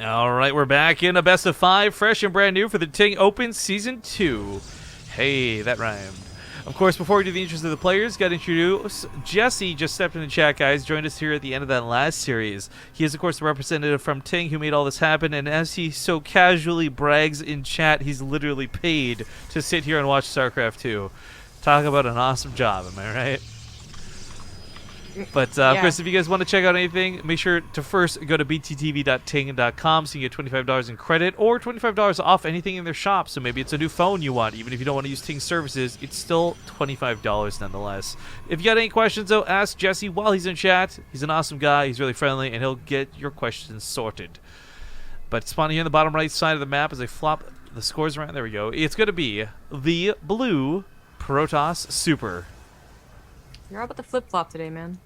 All right, we're back in a best of 5, fresh and brand new for the Ting Open Season 2. Hey, that rhymed. Of course, before we do the intros of the players, got to introduce Jesse. Just stepped in the chat, guys. Joined us here at the end of that last series. He is, of course, the representative from Ting who made all this happen. And as he so casually brags in chat, he's literally paid to sit here and watch StarCraft 2. Talk about an awesome job, am I right? But, of course, if you guys want to check out anything, make sure to first go to bttv.ting.com so you can get $25 in credit or $25 off anything in their shop. So maybe it's a new phone you want. Even if you don't want to use Ting services, it's still $25 nonetheless. If you got any questions, though, ask Jesse while he's in chat. He's an awesome guy. He's really friendly, and he'll get your questions sorted. But spawning here in the bottom right side of the map as I flop the scores around. There we go. It's going to be the blue Protoss Super. You're all about the flip-flop today, man.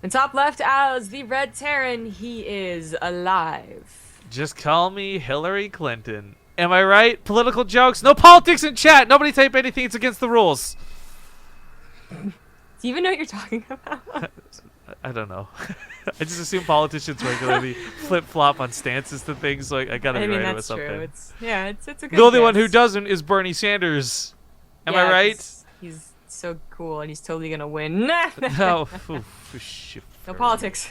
And top left as the Red Terran, he is alive. Just call me Hillary Clinton. Am I right? Political jokes? No politics in chat! Nobody type anything, it's against the rules. Do you even know what you're talking about? I don't know. I just assume politicians regularly flip-flop on stances to things, so I gotta be right with something. True. It's a good The only guess. one who doesn't is Bernie Sanders. Am I right? He's so cool, and he's totally gonna win. No. No politics.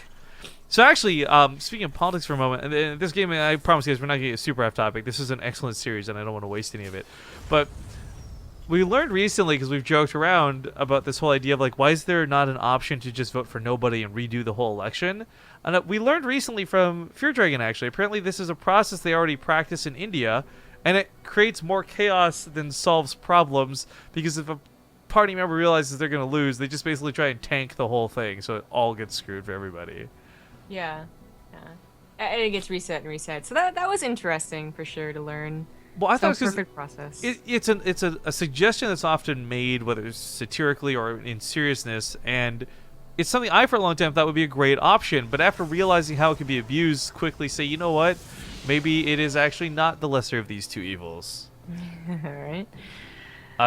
So actually, speaking of politics for a moment, and this game, I promise you guys, we're not getting super off topic. This is an excellent series, and I don't want to waste any of it. But we learned recently, because we've joked around about this whole idea of, like, why is there not an option to just vote for nobody and redo the whole election? And we learned recently from Fear Dragon, actually. Apparently, this is a process they already practice in India, and it creates more chaos than solves problems, because if a party member realizes they're going to lose, they just basically try and tank the whole thing, so it all gets screwed for everybody. Yeah. And it gets reset and reset. So that was interesting for sure to learn. Well, I thought it was perfect process. It's a suggestion that's often made, whether it's satirically or in seriousness, and it's something I for a long time thought would be a great option, but after realizing how it can be abused, quickly say, you know what, maybe it is actually not the lesser of these two evils. All right.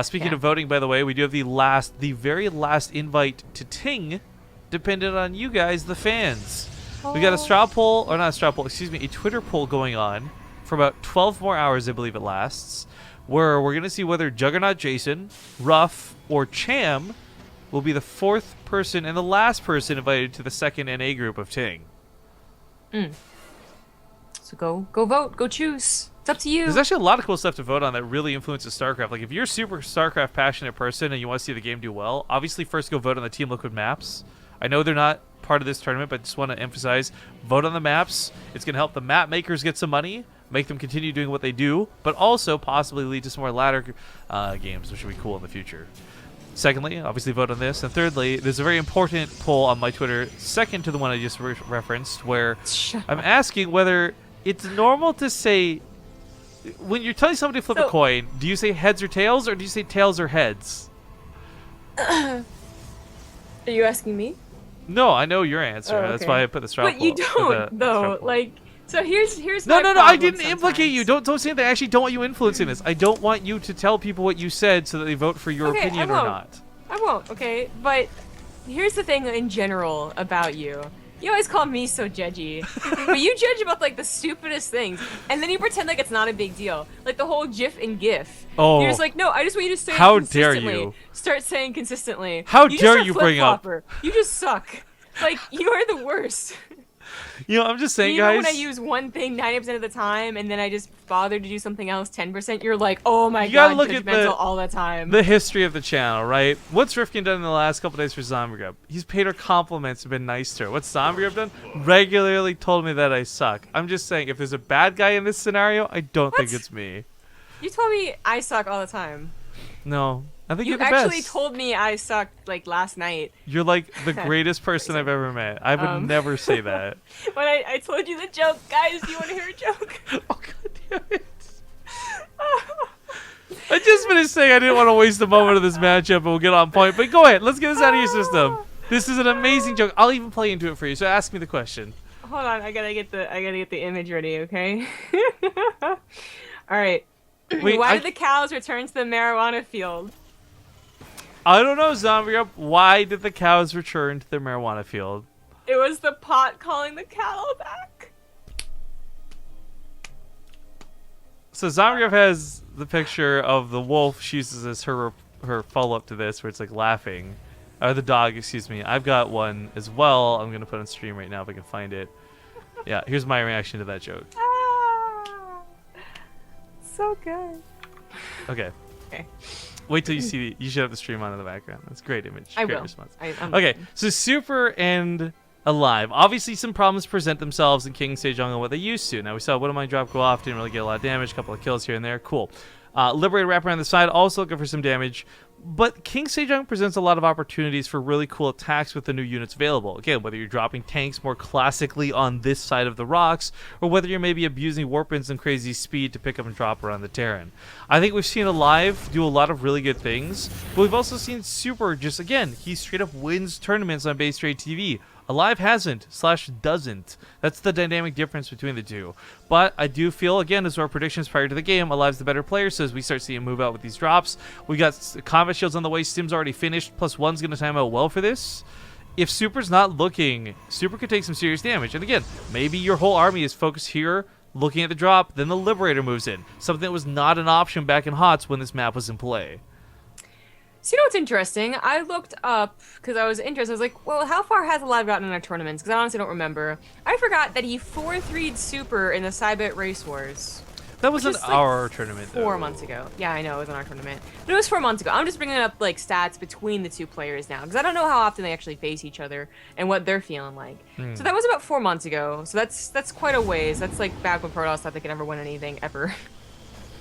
Speaking of voting, by the way, we do have the very last invite to Ting, dependent on you guys, the fans. We got a straw poll, or not a straw poll, excuse me, a Twitter poll going on for about 12 more hours, I believe it lasts, where we're going to see whether Juggernaut Jason, Ruff, or Cham will be the 4th person and the last person invited to the second NA group of Ting. So go vote, go choose. It's up to you. There's actually a lot of cool stuff to vote on that really influences StarCraft. Like, if you're a super StarCraft passionate person and you want to see the game do well, obviously first go vote on the Team Liquid maps. I know they're not part of this tournament, but I just want to emphasize, vote on the maps. It's going to help the map makers get some money, make them continue doing what they do, but also possibly lead to some more ladder games, which would be cool in the future. Secondly, obviously vote on this. And thirdly, there's a very important poll on my Twitter, second to the one I just referenced, where I'm asking whether it's normal to say, when you're telling somebody to flip a coin, do you say heads or tails, or do you say tails or heads? Are you asking me? No, I know your answer. Oh, okay. That's why I put the straw poll. But you don't, though. Like, so here's no, my no, problem I didn't sometimes. implicate you. Don't say that. I actually don't want you influencing this. I don't want you to tell people what you said so that they vote for your opinion or not. I won't, okay? But here's the thing in general about you. You always call me so judgy, but you judge about, like, the stupidest things, and then you pretend like it's not a big deal. Like the whole GIF and GIF. Oh. You're just like, no, I just want you to say How it consistently. dare you? Start saying consistently. How You dare just you a bring up- flip-flopper. You just suck. Like, you are the worst. You know, I'm just saying, Even guys. when I use one thing 90% of the time, and then I just bother to do something else 10%, you're like, oh my You god, gotta look at judgmental all the time. the history of the channel, right? What's Rifkin done in the last couple days for Zombie Grub? He's paid her compliments and been nice to her. What's Zombie Grub done? Regularly told me that I suck. I'm just saying, if there's a bad guy in this scenario, I don't think it's me. You told me I suck all the time. No, I think You you're the actually best. told me I sucked, like, last night. You're like the greatest person I've ever met. I would never say that. When I told you the joke. Guys, do you want to hear a joke? Oh, god damn it. I just finished saying I didn't want to waste a moment of this matchup, and we'll get on point. But go ahead, let's get this out of your system. This is an amazing joke. I'll even play into it for you. So ask me the question. Hold on, I gotta get the image ready, okay? All right. Wait, Why did the cows return to the marijuana field? I don't know, Zombie Up. Why did the cows return to their marijuana field? It was the pot calling the cattle back. So Zombie has the picture of the wolf she uses as her follow-up to this, where it's like laughing. Or the dog, excuse me. I've got one as well. I'm going to put on stream right now if I can find it. Yeah, here's my reaction to that joke. So good. Okay. Okay. Wait till you see. You should have the stream on in the background. That's a great image. I great will. response. Okay, so Super and aLive. Obviously, some problems present themselves in King Sejong on what they used to. Now, we saw What Am I Drop go off. Didn't really get a lot of damage. A couple of kills here and there. Cool. Liberator wrap around the side. Also looking for some damage. But King Sejong presents a lot of opportunities for really cool attacks with the new units available. Again, whether you're dropping tanks more classically on this side of the rocks, or whether you're maybe abusing warpins and crazy speed to pick up and drop around the Terran. I think we've seen aLive do a lot of really good things, but we've also seen Super just, again, he straight up wins tournaments on BaseTradeTV. aLive hasn't / doesn't. That's the dynamic difference between the two. But I do feel, again, as our predictions prior to the game, aLive's the better player, so as we start seeing him move out with these drops, we got combat shields on the way, Stim's already finished, +1's going to time out well for this. If Super's not looking, Super could take some serious damage. And again, maybe your whole army is focused here, looking at the drop, then the Liberator moves in. Something that was not an option back in HOTS when this map was in play. So you know what's interesting? I looked up, because I was interested, I was like, well, how far has aLive gotten in our tournaments? Because I honestly don't remember. I forgot that he 4-3'd Super in the Cybit Race Wars. That was our tournament, though. 4 months ago. Yeah, I know, it was in our tournament. But it was 4 months ago. I'm just bringing up, like, stats between the two players now, because I don't know how often they actually face each other and what they're feeling like. So that was about 4 months ago, so that's quite a ways. That's, like, back when Protoss thought they could never win anything, ever.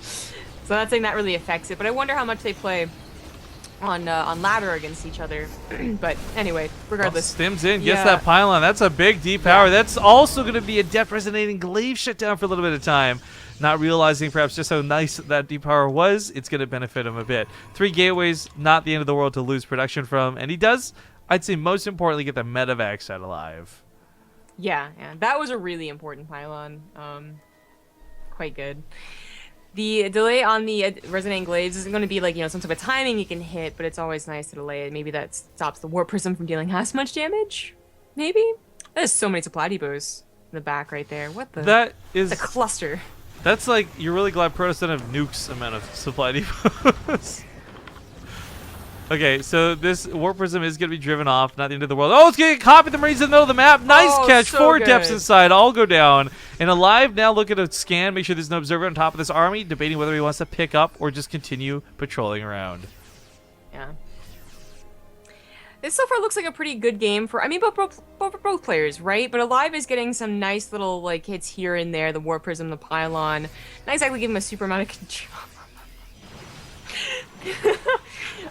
So that's saying that really affects it, but I wonder how much they play on ladder against each other. But anyway, regardless. Well, Stims in, gets that pylon. That's a big deep power. That's also going to be a depth resonating glaive shutdown for a little bit of time. Not realizing perhaps just how nice that deep power was, it's going to benefit him a bit. 3 gateways, not the end of the world to lose production from. And he does, I'd say most importantly, get the medevacs out aLive. Yeah, that was a really important pylon. Quite good. The delay on the Resonating Glaives isn't going to be like, you know, some sort of timing you can hit, but it's always nice to delay it. Maybe that stops the Warp Prism from dealing as much damage? Maybe? There's so many supply depots in the back right there. What the? That is... a cluster. That's like, you're really glad Protoss doesn't have nukes amount of supply depots. Okay, so this Warp Prism is going to be driven off, not the end of the world. Oh, it's going to get caught in the Marines in the middle of the map. Nice catch. So 4 good. depths inside. All go down. And aLive now looking to scan, make sure there's no observer on top of this army, debating whether he wants to pick up or just continue patrolling around. Yeah. This so far looks like a pretty good game for, I mean, both players, right? But aLive is getting some nice little, like, hits here and there. The Warp Prism, the Pylon. Not exactly give him a super amount of control.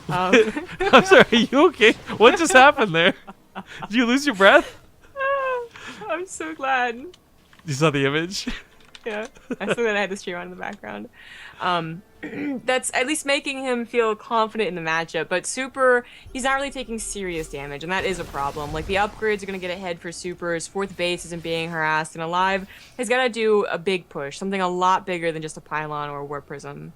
I'm sorry, are you okay? What just happened there? Did you lose your breath? I'm so glad. You saw the image? Yeah, I saw that I had the stream on in the background. That's at least making him feel confident in the matchup, but Super, he's not really taking serious damage, and that is a problem. Like, the upgrades are going to get ahead for Super's 4th base isn't being harassed, and aLive has got to do a big push, something a lot bigger than just a Pylon or a Warp Prism.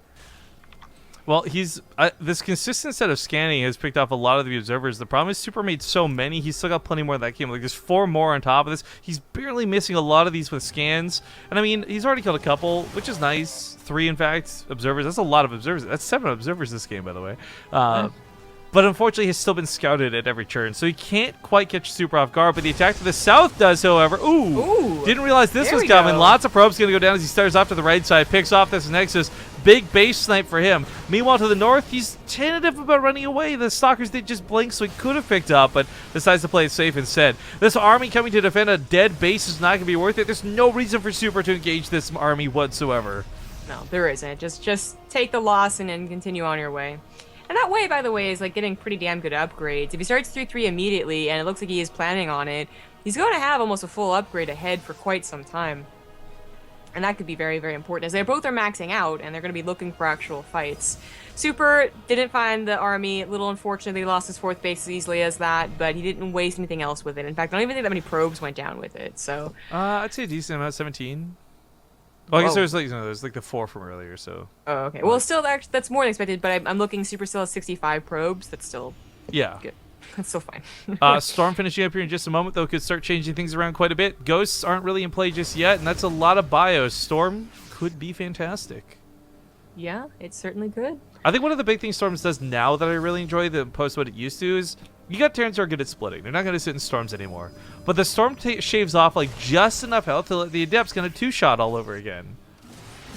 Well, he's this consistent set of scanning has picked off a lot of the observers. The problem is Super made so many, he's still got plenty more of that game. Like, there's 4 more on top of this. He's barely missing a lot of these with scans. And I mean, he's already killed a couple, which is nice. 3, in fact, observers. That's a lot of observers. That's 7 observers this game, by the way. But unfortunately, he's still been scouted at every turn, so he can't quite catch Super off guard. But the attack to the south does, however. Ooh! Didn't realize this was coming. Lots of probes going to go down as he starts off to the right side, picks off this Nexus. Big base snipe for him. Meanwhile, to the north, he's tentative about running away. The Stalkers did just blink, so he could have picked up, but decides to play it safe instead. This army coming to defend a dead base is not going to be worth it. There's no reason for Super to engage this army whatsoever. No, there isn't. Just take the loss and then continue on your way. And that way, by the way, is like getting pretty damn good upgrades. If he starts 3-3 immediately, and it looks like he is planning on it, he's going to have almost a full upgrade ahead for quite some time. And that could be very, very important, as they both are maxing out, and they're going to be looking for actual fights. Super didn't find the army. A little unfortunate he lost his 4th base as easily as that, but he didn't waste anything else with it. In fact, I don't even think that many probes went down with it, so... I'd say a decent amount, 17. Well, I guess there's like, there's like the 4 from earlier, so... Oh, okay. Well, still, that's more than expected, but I'm looking Super still has 65 probes. That's still good. That's still fine. Storm finishing up here in just a moment, though, could start changing things around quite a bit. Ghosts aren't really in play just yet, and that's a lot of bios. Storm could be fantastic. Yeah, it's certainly good. I think one of the big things Storms does now that I really enjoy, the opposed to what it used to, is you got Terrans who are good at splitting. They're not going to sit in Storms anymore. But the Storm shaves off like just enough health to let the Adept's going to two-shot all over again.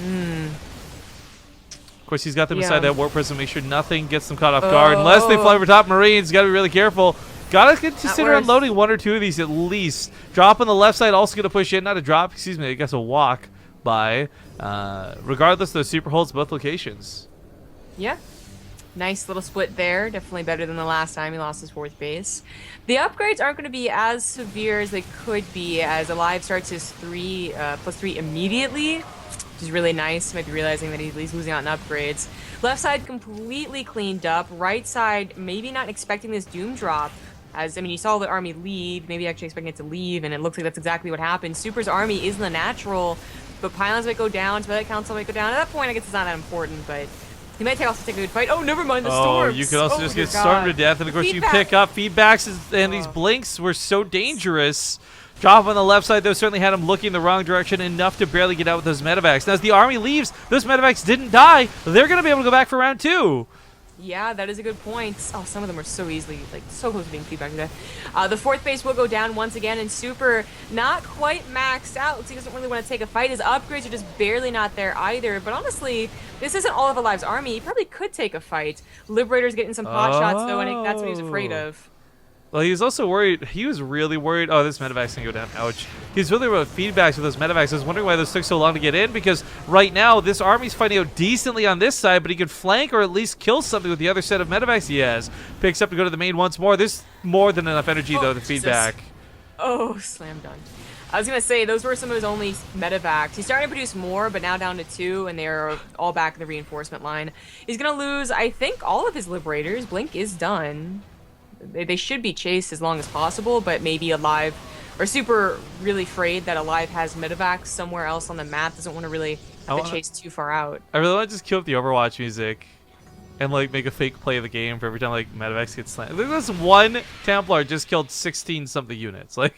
Of course, he's got them inside that Warp Prism, make sure nothing gets them caught off guard. Unless they fly over top Marines, got to be really careful. Got to consider unloading one or two of these at least. Drop on the left side, also going to push in. Not a drop, excuse me, I guess a walk by. Regardless, those super holds both locations. Yeah. Nice little split there. Definitely better than the last time he lost his 4th base. The upgrades aren't going to be as severe as they could be, as aLive starts his +3 immediately, which is really nice. Might be realizing that he's losing out on upgrades. Left side completely cleaned up. Right side, maybe not expecting this Doom drop. As, I mean, you saw the army leave, maybe actually expecting it to leave, and it looks like that's exactly what happened. Super's army is in the natural, but pylons might go down, Spell Council might go down. At that point, I guess it's not that important, but he might also take a good fight. Oh, never mind the storms. Oh, you could also just get stormed to death, and of course you pick up feedbacks, and these blinks were so dangerous. Drop on the left side, though, certainly had him looking the wrong direction enough to barely get out with those medevacs. Now, as the army leaves, those medevacs didn't die. They're going to be able to go back for round 2. Yeah, that is a good point. Oh, some of them are so easily, like, so close to being feedback to death. The 4th base will go down once again, and Super not quite maxed out, so he doesn't really want to take a fight. His upgrades are just barely not there either, but honestly, this isn't all of aLive's army. He probably could take a fight. Liberator's getting some pot shots, though, and that's what he was afraid of. Well, he was also worried. He was really worried. Oh, this medevac's going to go down. Ouch. He's really worried about feedbacks with those medevacs. I was wondering why those took so long to get in, because right now this army's fighting out decently on this side, but he could flank or at least kill something with the other set of medevacs he has. Picks up to go to the main once more. There's more than enough energy, though, to feedback. Oh, slam dunk. I was going to say, those were some of his only medevacs. He's starting to produce more, but now down to 2, and they're all back in the reinforcement line. He's going to lose, I think, all of his Liberators. Blink is done. They should be chased as long as possible, but maybe aLive or Super really afraid that aLive has medevacs somewhere else on the map, doesn't want to really have to chase too far out. I really want to just kill up the Overwatch music and like make a fake play of the game for every time like medevacs get slammed. This one Templar just killed 16 something units. Like,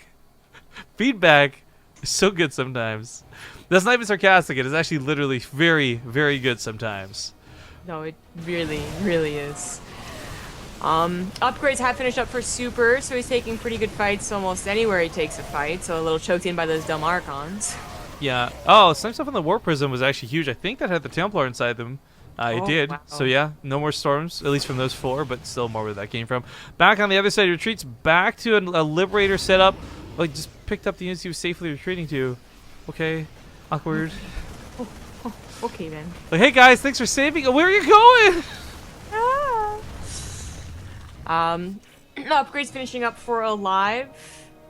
feedback is so good sometimes. That's not even sarcastic. It is actually literally very, very good sometimes. No, it really, really is. Upgrades have finished up for Super, so he's taking pretty good fights almost anywhere he takes a fight, so a little choked in by those dumb Archons. Yeah. Oh, some stuff on the Warp Prism was actually huge. I think that had the Templar inside them. It did. Wow. So yeah, no more storms, at least from those 4, but still more where that came from. Back on the other side, he retreats back to a Liberator setup. Like, just picked up the units he was safely retreating to. Okay. Awkward. Okay, then. Like, hey guys, thanks for saving. Where are you going? Upgrades finishing up for aLive.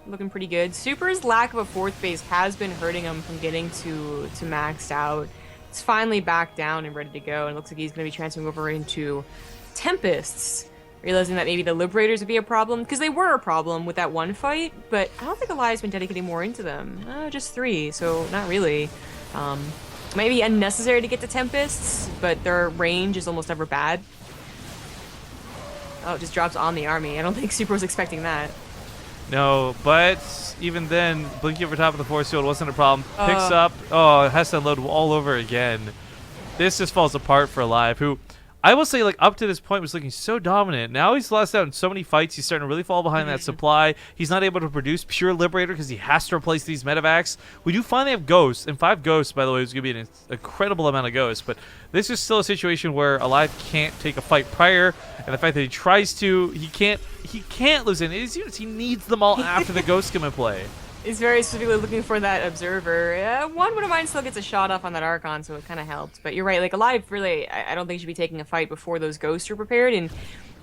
Looking pretty good. Super's lack of a 4th base has been hurting him from getting to maxed out. It's finally back down and ready to go, and it looks like he's going to be transferring over into Tempests, realizing that maybe the Liberators would be a problem, because they were a problem with that one fight, but I don't think aLive's been dedicating more into them. Just 3, so not really. Might be unnecessary to get to Tempests, but their range is almost never bad. Oh, it just drops on the army. I don't think Super was expecting that. No, but even then, blinking over top of the force field wasn't a problem. Picks up. Oh, it has to unload all over again. This just falls apart for aLive, who I will say, like, up to this point was looking so dominant. Now he's lost out in so many fights. He's starting to really fall behind that supply. He's not able to produce pure Liberator because he has to replace these medevacs. We do finally have Ghosts, and 5 Ghosts, by the way, is going to be an incredible amount of Ghosts. But this is still a situation where aLive can't take a fight prior, and the fact that he tries to, he can't lose any of these units. He needs them all after the Ghosts come in play. He's very specifically looking for that Observer. One would have mind still gets a shot off on that Archon, so it kind of helped. But you're right, like, aLive really, I don't think should be taking a fight before those Ghosts are prepared. And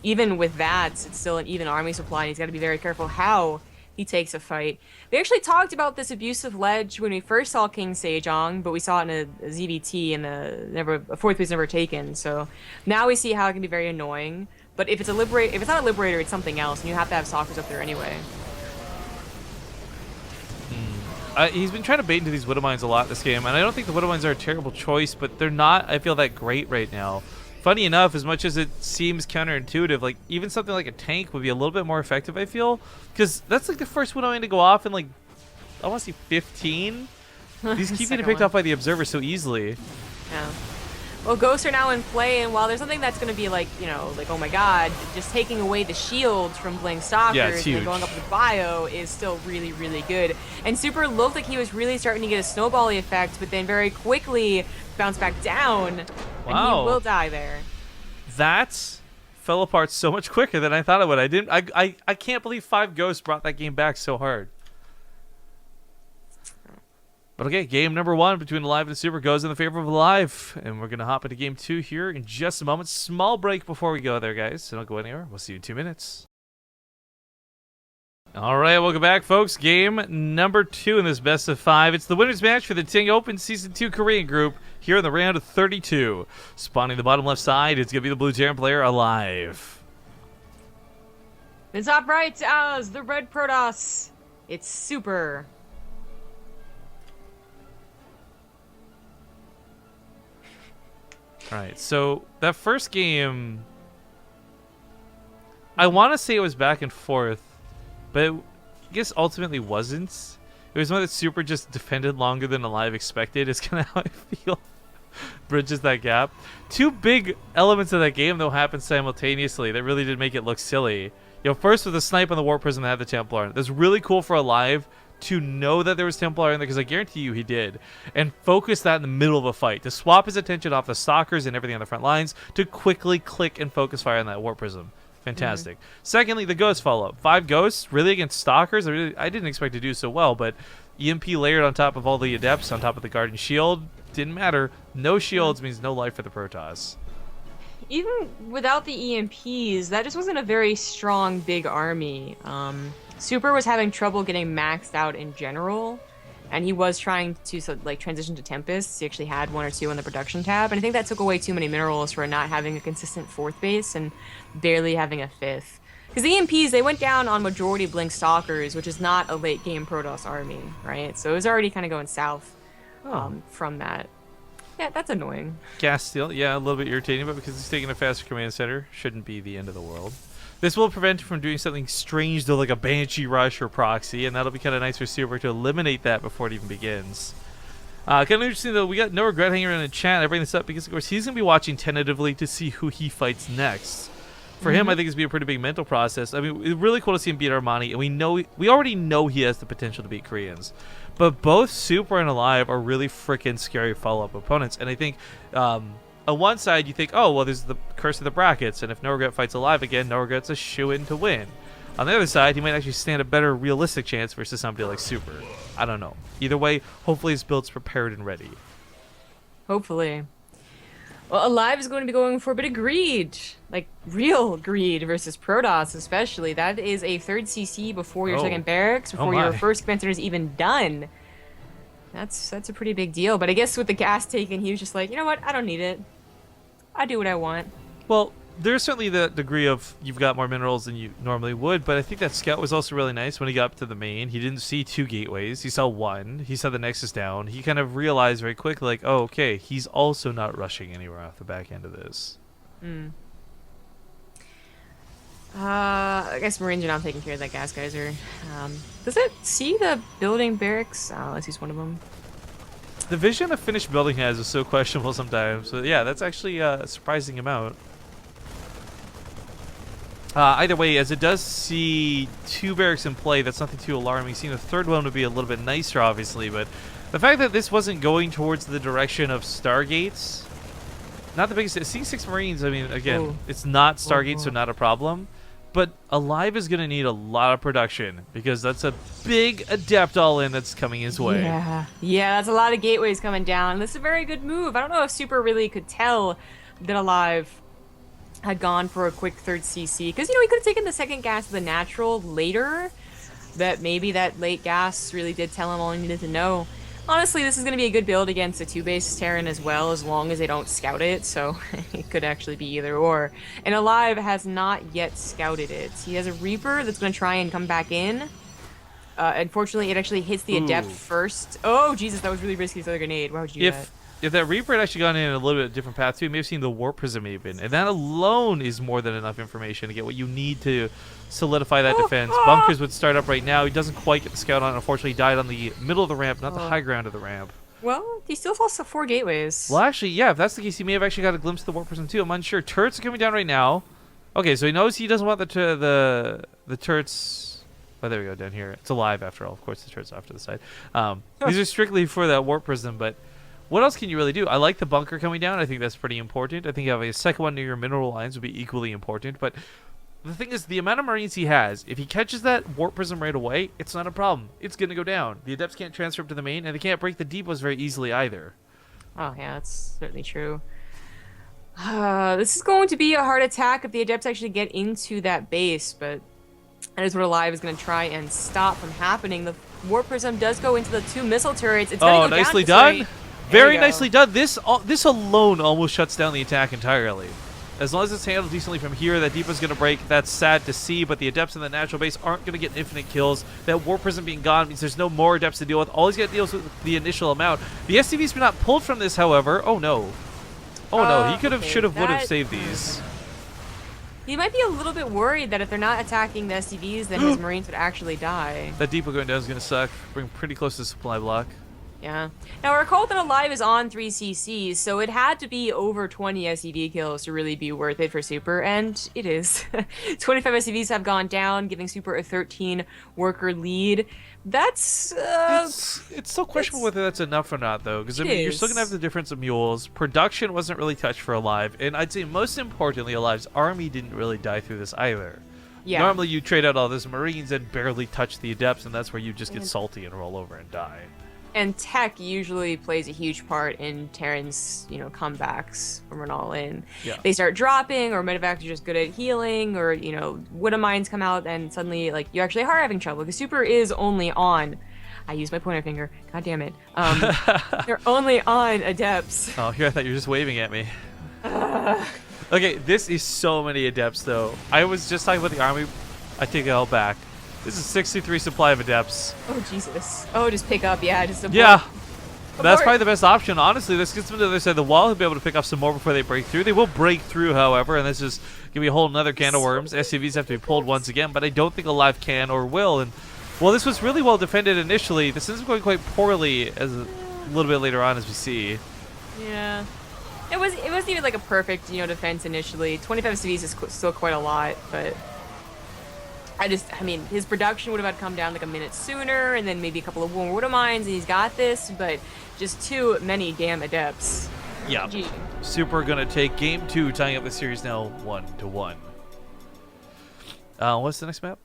even with that, it's still an even army supply, and he's got to be very careful how he takes a fight. They actually talked about this abusive ledge when we first saw King Sejong, but we saw it in a ZVT, and a 4th base never taken. So now we see how it can be very annoying. But if it's not a Liberator, it's something else, and you have to have Stalkers up there anyway. He's been trying to bait into these Widow Mines a lot this game, and I don't think the Widow Mines are a terrible choice, but they're not, I feel, that great right now. Funny enough, as much as it seems counterintuitive, like, even something like a tank would be a little bit more effective, I feel, because that's like the first Widow Mine to go off in, like, I want to say 15. These keep getting picked off by the Observer so easily. Yeah. Well, ghosts are now in play, and while there's something that's going to be like, you know, like, oh my god, just taking away the shields from Bling Stalkers and going up with bio is still really, really good. And Super looked like he was really starting to get a snowbally effect, but then very quickly bounced back down, and he will die there. That fell apart so much quicker than I thought it would. I can't believe 5 ghosts brought that game back so hard. But okay, game number 1 between aLive and Super goes in the favor of aLive. And we're going to hop into game 2 here in just a moment. Small break before we go there, guys. So don't go anywhere. We'll see you in 2 minutes. All right, welcome back, folks. Game number 2 in this best of 5. It's the winner's match for the TING Open Season 2 Korean group here in the round of 32. Spawning the bottom left side, it's going to be the blue Terran player, aLive. The top right as the red Protoss. It's Super. Alright, so that first game, I want to say it was back and forth, but I guess ultimately wasn't. It was one that Super just defended longer than aLive expected, is kind of how I feel. Bridges that gap. 2 big elements of that game, though, happened simultaneously that really did make it look silly. You know, first with the snipe on the Warp Prism that had the Templar. That's really cool for aLive to know that there was Templar in there, because I guarantee you he did, and focus that in the middle of a fight, to swap his attention off the Stalkers and everything on the front lines, to quickly click and focus fire on that Warp Prism. Fantastic. Secondly, the Ghost follow-up. 5 Ghosts, really against Stalkers, I didn't expect to do so well, but EMP layered on top of all the Adepts, on top of the Guardian Shield, didn't matter. No shields means no life for the Protoss. Even without the EMPs, that just wasn't a very strong, big army. Super was having trouble getting maxed out in general, and he was trying to transition to Tempests. He actually had 1 or 2 on the production tab, and I think that took away too many minerals for not having a consistent 4th base and barely having a 5th. Because the EMPs, they went down on majority Blink Stalkers, which is not a late game Protoss army, right? So it was already kind of going south from that. Yeah, that's annoying. Gas steal, yeah, a little bit irritating, but because he's taking a faster command center, shouldn't be the end of the world. This will prevent him from doing something strange though, like a Banshee Rush or Proxy, and that'll be kind of nice for Super to eliminate that before it even begins. Kind of interesting though, we got No Regret hanging around in the chat. I bring this up because of course he's going to be watching tentatively to see who he fights next. For him, I think it's going to be a pretty big mental process. I mean, it's really cool to see him beat Armani, and we already know he has the potential to beat Koreans. But both Super and aLive are really freaking scary follow-up opponents, and I think on one side you think, oh, well, there's the curse of the brackets, and if No Regret fights aLive again, No Regret's a shoo-in to win. On the other side, he might actually stand a better realistic chance versus somebody like Super. I don't know. Either way, hopefully his build's prepared and ready. Hopefully. Well, aLive is going to be going for a bit of greed. Like, real greed versus Protoss, especially. That is a 3rd CC before your 2nd barracks, before your 1st command center is even done. That's a pretty big deal. But I guess with the gas taken, he was just like, you know what? I don't need it. I do what I want. Well, there's certainly the degree of you've got more minerals than you normally would, but I think that scout was also really nice when he got up to the main. He didn't see 2 gateways. He saw 1. He saw the Nexus down. He kind of realized very quickly, like, oh, okay, he's also not rushing anywhere off the back end of this. I guess Marines are not taking care of that gas geyser. Does it see the building barracks? Oh, let's use one of them. The vision a finished building has is so questionable sometimes. So yeah, that's actually a surprising amount. Either way, as it does see 2 barracks in play, that's nothing too alarming. Seeing the 3rd one would be a little bit nicer, obviously, but the fact that this wasn't going towards the direction of Stargates, not the biggest. Seeing 6 Marines, I mean, again, it's not Stargate, so not a problem. But aLive is going to need a lot of production because that's a big Adept all-in that's coming his way. Yeah, that's a lot of gateways coming down. This is a very good move. I don't know if Super really could tell that aLive had gone for a quick 3rd CC, because, you know, he could have taken the 2nd gas of the natural later. That maybe that late gas really did tell him all he needed to know. Honestly, this is going to be a good build against a 2-base Terran as well, as long as they don't scout it, so it could actually be either or. And aLive has not yet scouted it. He has a Reaper that's going to try and come back in. Unfortunately, it actually hits the Adept first. Oh, Jesus, that was really risky with the other grenade. Why would you do that? If that Reaper had actually gone in a little bit different path too, you may have seen the Warp Prism even. And that alone is more than enough information to get what you need to solidify that defense. Bunkers would start up right now. He doesn't quite get the scout on. Unfortunately, he died on the middle of the ramp, not the high ground of the ramp. Well, he still falls to 4 gateways. Well, actually, yeah, if that's the case, he may have actually got a glimpse of the warp prism too. I'm unsure. Turrets are coming down right now. Okay, so he knows he doesn't want the turrets. Oh, there we go, down here. It's alive after all. Of course, the turret's off to the side. These are strictly for that warp prism, but what else can you really do? I like the bunker coming down. I think that's pretty important. I think having a second one near your mineral lines would be equally important, but the thing is, the amount of Marines he has, if he catches that warp prism right away, it's not a problem. It's going to go down. The Adepts can't transfer up to the main, and they can't break the depots very easily either. Oh, yeah, that's certainly true. This is going to be a hard attack if the Adepts actually get into that base, but that is what aLive is going to try and stop from happening. The warp prism does go into the 2 missile turrets. It's gonna go nicely down done. Very nicely done. This alone almost shuts down the attack entirely. As long as it's handled decently from here, that depot's going to break. That's sad to see, but the Adepts in the natural base aren't going to get infinite kills. That Warp Prism being gone means there's no more Adepts to deal with. All he's got to deal with the initial amount. The SCVs were not pulled from this, however. Oh, no. Oh, no. He could have, should have, would have saved these. He might be a little bit worried that if they're not attacking the SCVs, then his Marines would actually die. That depot going down is going to suck. Bring pretty close to the supply block. Yeah. Now, recall that aLive is on 3 CCs, so it had to be over 20 SCV kills to really be worth it for Super, and it is. 25 SCVs have gone down, giving Super a 13 worker lead. That's it's still questionable whether that's enough or not, though, because I mean, you're still gonna have the difference of mules. Production wasn't really touched for aLive, and I'd say most importantly, aLive's army didn't really die through this either. Yeah. Normally, you trade out all those Marines and barely touch the Adepts, and that's where you just get salty and roll over and die. And tech usually plays a huge part in Terran's, comebacks from an all-in. Yeah. They start dropping, or medevacs are just good at healing, or, Widow Mines come out, and suddenly, you actually are having trouble. The Super is only on... I use my pointer finger. God damn it. They're only on Adepts. Oh, here I thought you were just waving at me. Okay, this is so many Adepts, though. I was just talking about the army. I take it all back. This is 63 supply of Adepts. Oh, Jesus. Oh, just pick up, yeah. Just abort. Yeah. That's probably the best option. Honestly, this gets them to the other side of the wall. He'll be able to pick up some more before they break through. They will break through, however, and this is going to be a whole nother can of worms. SCVs have to be pulled once again, but I don't think aLive can or will. And well, this was really well defended initially. This is going quite poorly as a little bit later on, as we see. Yeah. It wasn't even like a perfect, defense initially. 25 SCVs is still quite a lot, but... I mean, his production would have had to come down like a minute sooner, and then maybe a couple of warm Widow Mines, and he's got this, but just too many damn Adepts. Yeah. Gee. Super gonna take game 2, tying up the series now 1-1. What's the next map?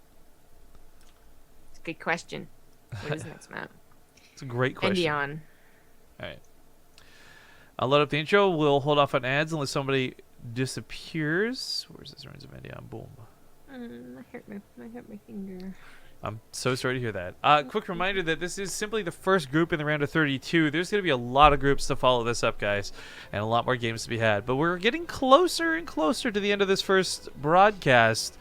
It's a good question. What is the next map? It's a great question. Endion. Alright. I'll load up the intro. We'll hold off on ads unless somebody disappears. Where's this Ruins of Endion? Boom. I hurt my finger. I'm so sorry to hear that. Quick reminder that this is simply the first group in the round of 32. There's going to be a lot of groups to follow this up, guys, and a lot more games to be had. But we're getting closer and closer to the end of this first broadcast.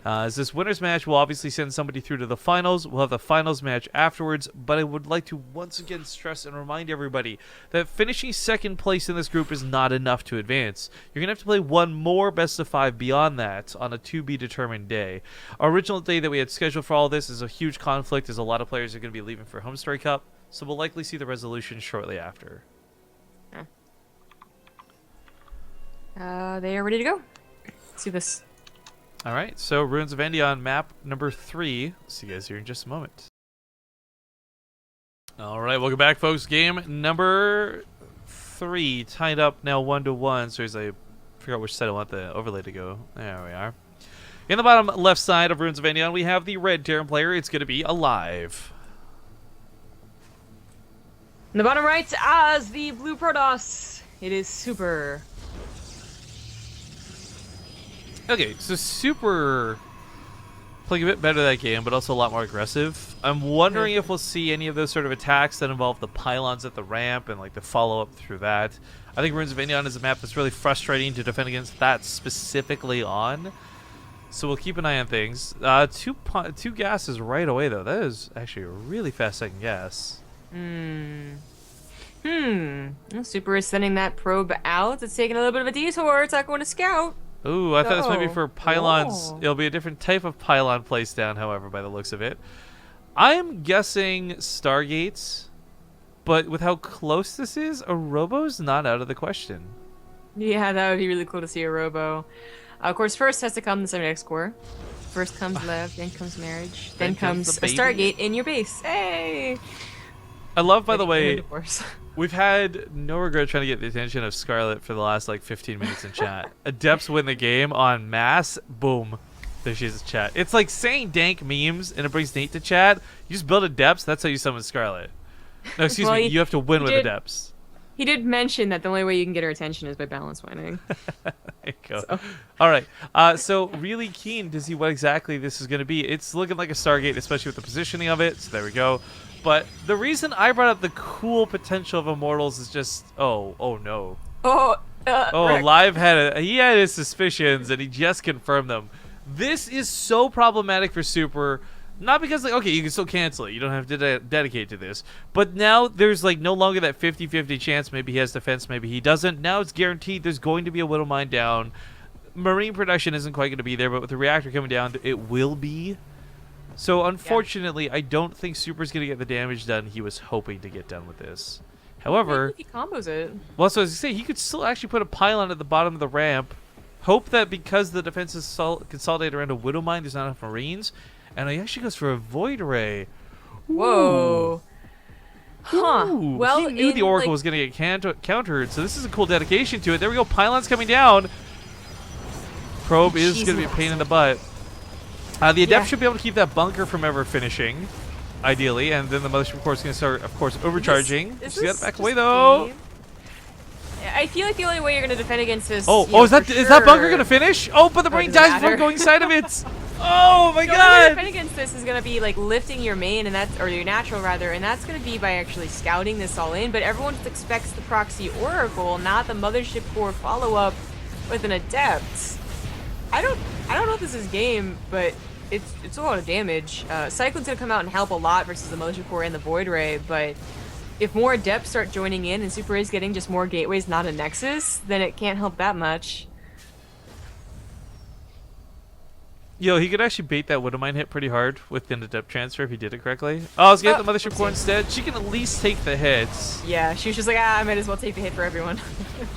As this winner's match will obviously send somebody through to the finals. We'll have the finals match afterwards, but I would like to once again stress and remind everybody that finishing second place in this group is not enough to advance. You're going to have to play one more best of 5 beyond that on a to-be-determined day. Our original day that we had scheduled for all this is a huge conflict, as a lot of players are going to be leaving for Home Story Cup, so we'll likely see the resolution shortly after. They are ready to go. Let's do this. Alright, so Ruins of Endion map number 3. See you guys here in just a moment. Alright, welcome back, folks. Game number 3. Tied up now 1-1. So here's I figure out which side I want the overlay to go. There we are. In the bottom left side of Ruins of Endion, we have the red Terran player. It's going to be aLive. In the bottom right, as the blue Protoss, it is Super. Okay, so Super playing a bit better that game, but also a lot more aggressive. I'm wondering if we'll see any of those sort of attacks that involve the pylons at the ramp and like the follow-up through that. I think Ruins of Endion is a map that's really frustrating to defend against that specifically on. So we'll keep an eye on things. Two gases right away, though. That is actually a really fast second gas. Super is sending that probe out. It's taking a little bit of a detour. It's not going to scout. Ooh, I thought this might be for pylons. It'll be a different type of pylon placed down, however, by the looks of it. I'm guessing Stargates. But with how close this is, a robo's not out of the question. Yeah, that would be really cool to see a robo. Of course, first has to come the 7X core. First comes love, then comes marriage, then comes the a Stargate in your base. Hey! I love, by the way, Divorce. we've had no regret trying to get the attention of Scarlet for the last like 15 minutes in chat. Adepts win the game on mass. Boom. There she is in chat. It's like saying dank memes and it brings Nate to chat. You just build Adepts. That's how you summon Scarlet. No, excuse me. You have to win with Adepts. He did mention that the only way you can get her attention is by balance winning. There you go. So. All right. So really keen to see what exactly this is going to be. It's looking like a Stargate, especially with the positioning of it. So there we go. But the reason I brought up the cool potential of Immortals is just no. Live had he had his suspicions and he just confirmed them. This is so problematic for Super. Not because, like, okay, you can still cancel it. You don't have to dedicate to this. But now there's, like, no longer that 50-50 chance. Maybe he has defense, maybe he doesn't. Now it's guaranteed there's going to be a Widow Mine down. Marine production isn't quite going to be there, but with the reactor coming down, it will be. So, unfortunately, I don't think Super's going to get the damage done he was hoping to get done with this. However, maybe he combos it. Well, so as I say, he could still actually put a pylon at the bottom of the ramp. Hope that because the defense is consolidated around a Widow Mine, there's not enough Marines. And he actually goes for a Void Ray. Whoa. Huh. Ooh. Well, he knew the Oracle was going to get countered, so this is a cool dedication to it. There we go. Pylon's coming down. Probe is going to be a pain in the butt. The Adept should be able to keep that bunker from ever finishing, ideally. And then the Mothership Core is going to start, of course, overcharging. She's got to back away, though. I feel like the only way you're going to defend against this... is that bunker going to finish? Oh, but the Marine dies before going inside of it. Oh my god! The defend against this is gonna be like lifting your main or your natural rather, and that's gonna be by actually scouting this all in. But everyone just expects the proxy Oracle, not the Mothership Core follow up with an Adept. I don't know if this is game, but it's a lot of damage. Cyclone's gonna come out and help a lot versus the Mothership Core and the Void Ray, but if more Adepts start joining in and Super is getting just more gateways, not a Nexus, then it can't help that much. Yo, he could actually bait that Widow Mine hit pretty hard with the Adept transfer if he did it correctly. Oh, I was getting the Mothership Core instead. She can at least take the hits. Yeah, she was just like, I might as well take the hit for everyone.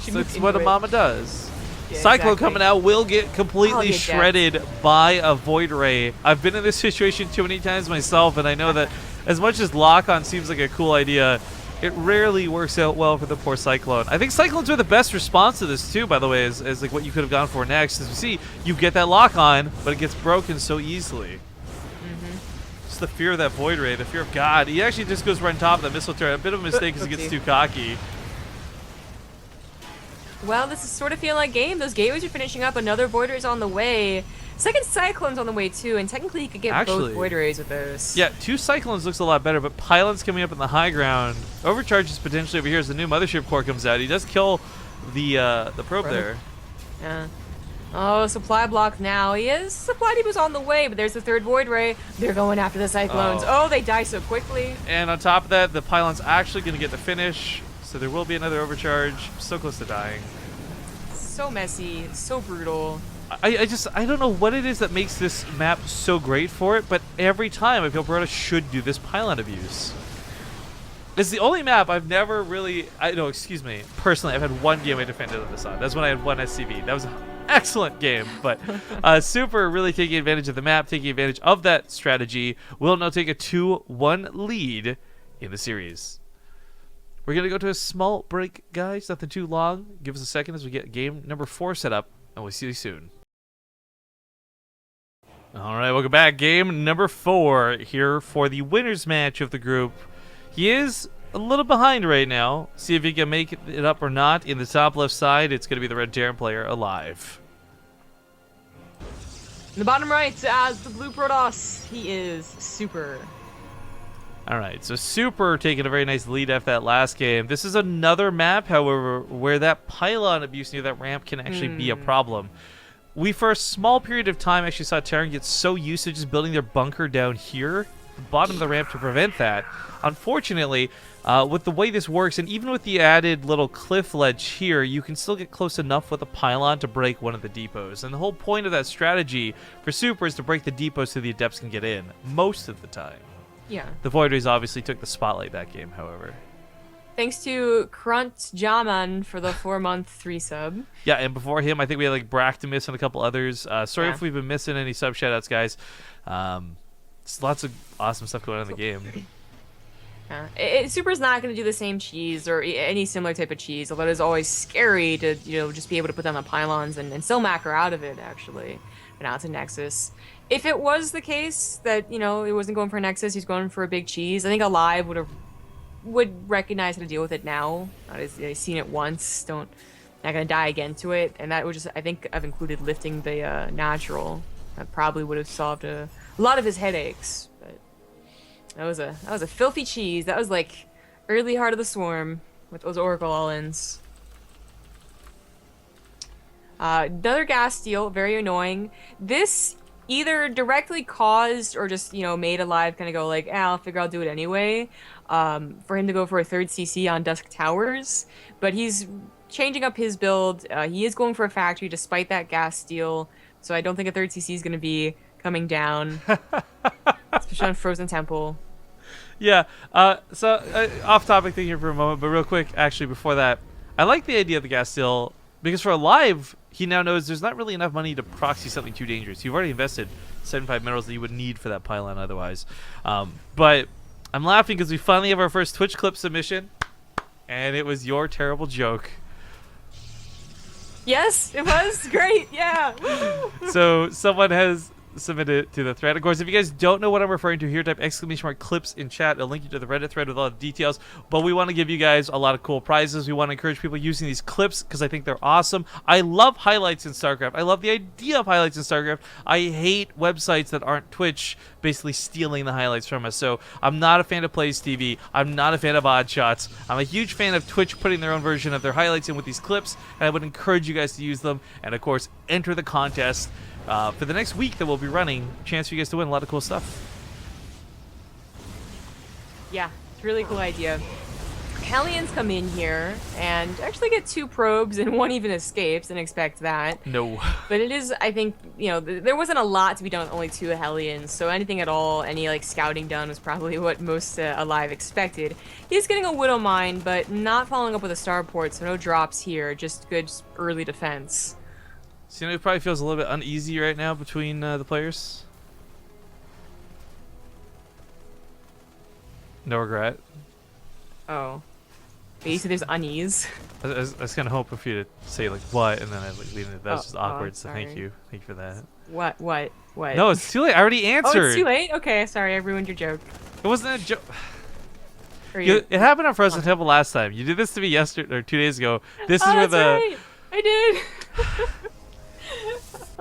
That's what a mama does. Yeah, Cyclone coming out will get completely shredded by a Void Ray. I've been in this situation too many times myself, and I know that as much as lock-on seems like a cool idea, it rarely works out well for the poor Cyclone. I think Cyclones are the best response to this too, by the way, as like what you could have gone for next. As we see, you get that lock-on, but it gets broken so easily. Just the fear of that Void Ray, the fear of God. He actually just goes right on top of the missile turret. A bit of a mistake because he gets too cocky. Well, this is sort of feeling like game. Those gateways are finishing up. Another Void Ray's on the way. Second Cyclone's on the way too, and technically he could get both Void Rays with those. Yeah, 2 Cyclones looks a lot better, but Pylon's coming up in the high ground. Overcharge is potentially over here as the new Mothership Core comes out. He does kill the probe there. Yeah. Oh, supply block now. He is. Supply depots on the way, but there's the third Void Ray. They're going after the Cyclones. Oh, they die so quickly. And on top of that, the Pylon's actually going to get the finish, so there will be another overcharge. So close to dying. So messy. So brutal. I don't know what it is that makes this map so great for it, but every time I feel Beretta should do this pylon abuse. It's the only map I've never really... Personally, I've had one game I defended on this on. That's when I had one SCV. That was an excellent game, but Super really taking advantage of the map, taking advantage of that strategy, will now take a 2-1 lead in the series. We're going to go to a small break, guys. Nothing too long. Give us a second as we get game number 4 set up, and we'll see you soon. All right, welcome back. Game number 4 here for the winners match of the group. He is a little behind right now. See if he can make it up or not. In the top left side, it's going to be the red Terran player, aLive. In the bottom right, as the blue Protoss, he is Super. All right, so Super taking a very nice lead after that last game. This is another map, however, where that pylon abuse near that ramp can actually be a problem. We, for a small period of time, actually saw Terran get so used to just building their bunker down here, the bottom of the ramp, to prevent that. Unfortunately, with the way this works, and even with the added little cliff ledge here, you can still get close enough with a pylon to break one of the depots. And the whole point of that strategy for Super is to break the depots so the Adepts can get in, most of the time. Yeah. The Void Rays obviously took the spotlight that game, however. Thanks to Krunt Jaman for the 4-month 3-sub. Yeah, and before him, I think we had like Bractimus and a couple others. Sorry if we've been missing any sub shoutouts, guys. Just lots of awesome stuff going on in the game. Super's not going to do the same cheese or any similar type of cheese, although it's always scary to, just be able to put down the pylons and still macro out of it, actually. But now it's a Nexus. If it was the case that, it wasn't going for a Nexus, he's going for a big cheese, I think aLive would recognize how to deal with it now. They've seen it once, not going to die again to it, and that would just, I think I've included lifting the natural. That probably would have solved a lot of his headaches, but... That was a filthy cheese. That was like early Heart of the Swarm with those Oracle all-ins. Another gas steal, very annoying. This either directly caused or just, made aLive kind of go like, I'll figure I'll do it anyway. For him to go for a 3rd CC on Dusk Towers. But he's changing up his build. He is going for a factory despite that gas steal. So I don't think a 3rd CC is going to be coming down. Especially on Frozen Temple. Yeah, off-topic thing here for a moment, but real quick, actually, before that, I like the idea of the gas steal, because for aLive, he now knows there's not really enough money to proxy something too dangerous. You've already invested 75 minerals that you would need for that pylon otherwise. But I'm laughing because we finally have our first Twitch clip submission, and it was your terrible joke. Yes, it was great. Yeah. So someone has submitted it to the thread. Of course, if you guys don't know what I'm referring to here, type !clips in chat. It'll link you to the Reddit thread with all the details. But we want to give you guys a lot of cool prizes. We want to encourage people using these clips because I think they're awesome. I love highlights in StarCraft. I love the idea of highlights in StarCraft. I hate websites that aren't Twitch basically stealing the highlights from us. So I'm not a fan of BaseTradeTV. I'm not a fan of Odd Shots. I'm a huge fan of Twitch putting their own version of their highlights in with these clips, and I would encourage you guys to use them. And of course, enter the contest for the next week that we'll be running. Chance for you guys to win a lot of cool stuff. Yeah, it's a really cool idea. Hellions come in here and actually get 2 probes and 1 even escapes, and expect that. No. But it is, I think, there wasn't a lot to be done with only 2 Hellions, so anything at all, any like scouting done was probably what most aLive expected. He's getting a Widow Mine, but not following up with a Starport, so no drops here, just good early defense. So, it probably feels a little bit uneasy right now between the players. No regret. Oh. But you said there's unease. I was kind of hoping for you to say like what, and then I like leave it. That was just awkward. So sorry. thank you for that. What? No, it's too late. I already answered. Oh, it's too late. Okay, sorry, I ruined your joke. It wasn't a joke. It happened on Frozen Temple last time. You did this to me yesterday or 2 days ago. This is where the. Right. I did.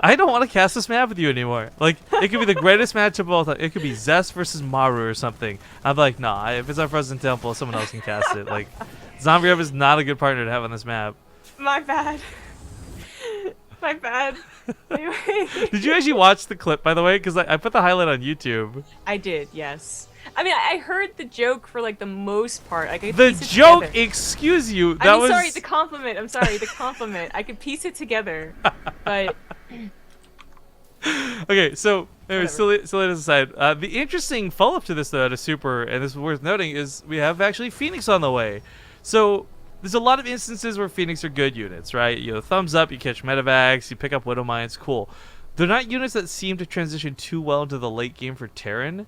I don't want to cast this map with you anymore. Like, it could be the greatest matchup of all time. It could be Zest versus Maru or something. I'm like, nah, if it's on Frozen Temple, someone else can cast it. Like, Zombie Rev is not a good partner to have on this map. My bad. My bad. Anyway. Did you actually watch the clip, by the way? Because I put the highlight on YouTube. I did, yes. I mean, I heard the joke for like the most part. I could the piece it joke, together. excuse you. That I mean, was sorry, the compliment. I'm sorry, the compliment. I could piece it together, but. Okay, so anyway, silly aside. The interesting follow-up to this, though, to Super, and this is worth noting, is we have actually Phoenix on the way. So there's a lot of instances where Phoenix are good units, right? Thumbs up, you catch medevacs, you pick up Widow Mines, cool. They're not units that seem to transition too well into the late game for Terran.